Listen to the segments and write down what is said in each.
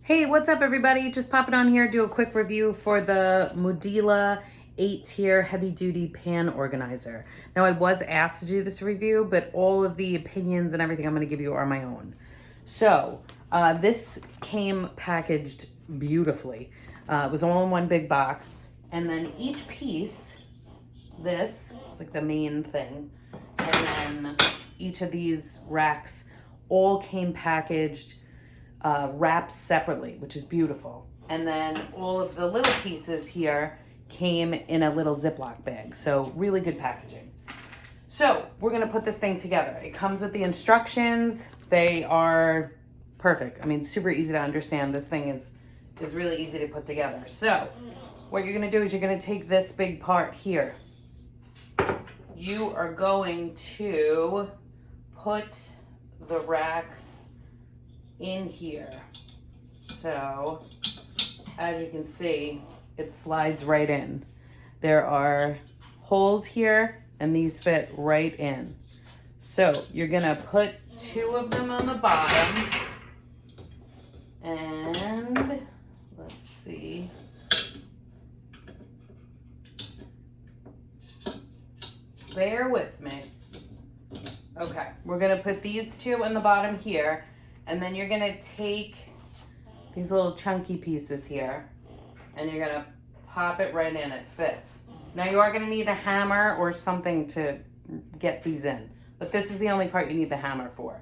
Hey, what's up everybody? Just popping on here, do a quick review for the Mudeela 8-tier heavy duty pan organizer. Now I was asked to do this review, but all of the opinions and everything I'm gonna give you are my own. So, this came packaged beautifully. It was all in one big box. And then each piece, this is like the main thing. And then each of these racks all came packaged wrapped separately, which is beautiful. And then all of the little pieces here came in a little Ziploc bag. So really good packaging. So we're gonna put this thing together. It comes with the instructions. They are perfect. I mean, super easy to understand. This thing is really easy to put together. So what you're gonna do is you're gonna take this big part here. You are going to put the racks in here. So as you can see, it slides right in. There are holes here and these fit right in. So you're gonna put 2 of them on the bottom and let's see. Bear with me. Okay, we're gonna put these 2 in the bottom here. And then you're gonna take these little chunky pieces here and you're gonna pop it right in, it fits. Now you are gonna need a hammer or something to get these in, but this is the only part you need the hammer for.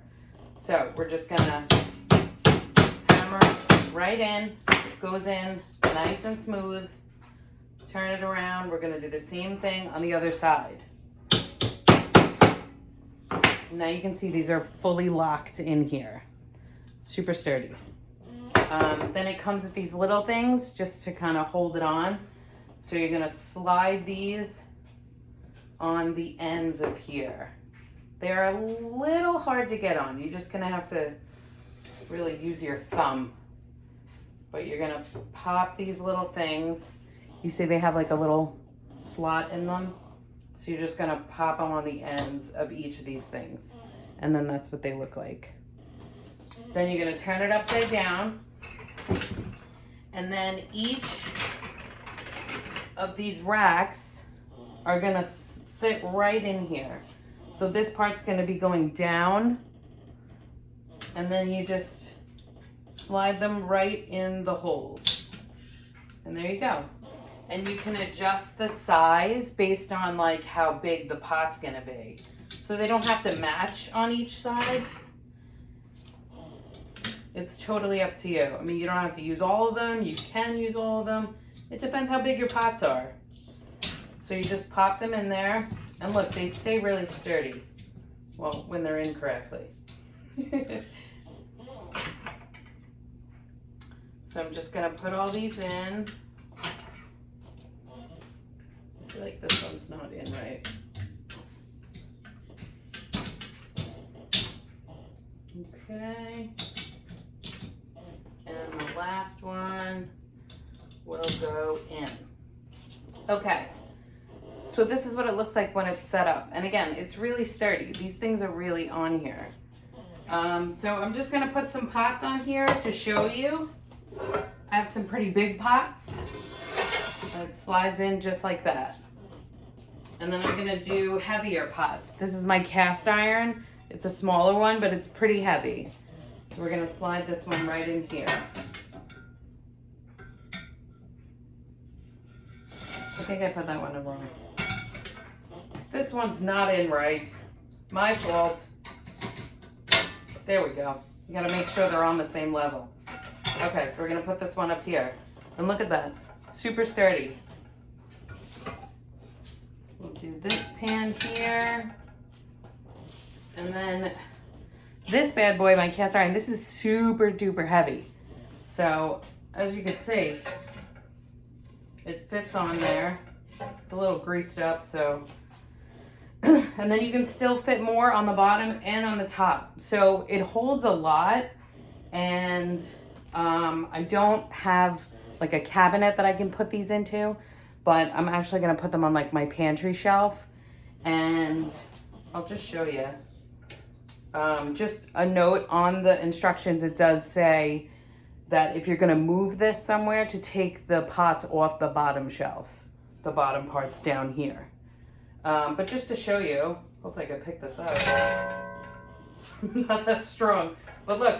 So we're just gonna hammer right in, it goes in nice and smooth, turn it around. We're gonna do the same thing on the other side. Now you can see these are fully locked in here. Super sturdy. Then it comes with these little things just to kind of hold it on. So you're gonna slide these on the ends of here. They're a little hard to get on. You're just gonna have to really use your thumb. But you're gonna pop these little things. You see they have like a little slot in them. So you're just gonna pop them on the ends of each of these things. And then that's what they look like. Then you're gonna turn it upside down. And then each of these racks are gonna fit right in here. So this part's gonna be going down. And then you just slide them right in the holes. And there you go. And you can adjust the size based on like how big the pot's gonna be. So they don't have to match on each side. It's totally up to you. I mean, you don't have to use all of them. You can use all of them. It depends how big your pots are. So you just pop them in there. And look, they stay really sturdy. Well, when they're in correctly. So I'm just gonna put all these in. I feel like this one's not in right. Okay. And the last one will go in. Okay, so this is what it looks like when it's set up. And again, it's really sturdy. These things are really on here. So I'm just gonna put some pots on here to show you. I have some pretty big pots. It slides in just like that. And then I'm gonna do heavier pots. This is my cast iron. It's a smaller one, but it's pretty heavy. So we're gonna slide this one right in here. I think I put that one in wrong. This one's not in right. My fault. There we go. You gotta make sure they're on the same level. Okay, so we're gonna put this one up here. And look at that, super sturdy. We'll do this pan here. And then this bad boy, my cast iron, this is super duper heavy. So as you can see, it fits on there. It's a little greased up, so. And then you can still fit more on the bottom and on the top. So it holds a lot. And I don't have like a cabinet that I can put these into, but I'm actually gonna put them on like my pantry shelf. And I'll just show you. Just a note on the instructions, it does say that if you're gonna move this somewhere, to take the pots off the bottom shelf, the bottom parts down here. But just to show you, hopefully I can pick this up. Not that strong, but look,